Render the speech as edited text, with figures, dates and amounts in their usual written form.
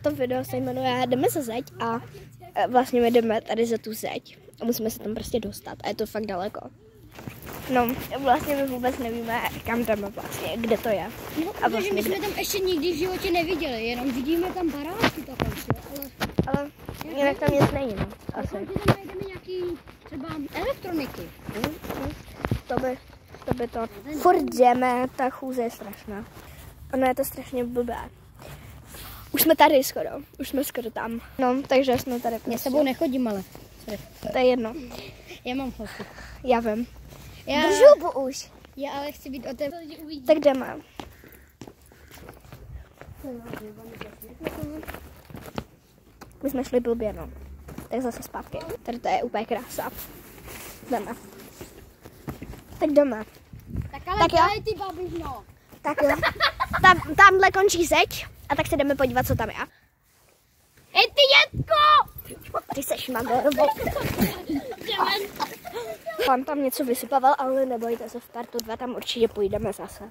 To video se jmenuje Jdeme za zeď a vlastně my jdeme tady za tu zeď a musíme se tam prostě dostat a je to fakt daleko. No, vlastně my vůbec nevíme, kam jdeme vlastně, kde to je. No, a vlastně my jsme tam ještě nikdy v životě neviděli, jenom vidíme tam baráky takhle, ale jinak tam nic není, no. Asi. Tam najdeme nějaký třeba elektroniky. To by to. Furt jdeme, ta chůze je strašná. Ono je to strašně blbé. Už jsme tady skoro, už jsme skoro tam. No, takže jsme tady. Já s sebou nechodím, ale. To je jedno. Já mám fotku. Já vím. Držu už. Já ale chci být o té. Tak jdeme. My jsme šli blbě, no. Tak zase zpátky. Tady to je úplně krása. Jdeme. Tak jdeme. Tak ale daj ty babižno. Tak jo. Tamhle končí zeď a tak se jdeme podívat, co tam je. Hej ty dětko! Ty seš magor. Pan tam něco vysypával, ale nebojte se, v partu 2 tam určitě půjdeme zase.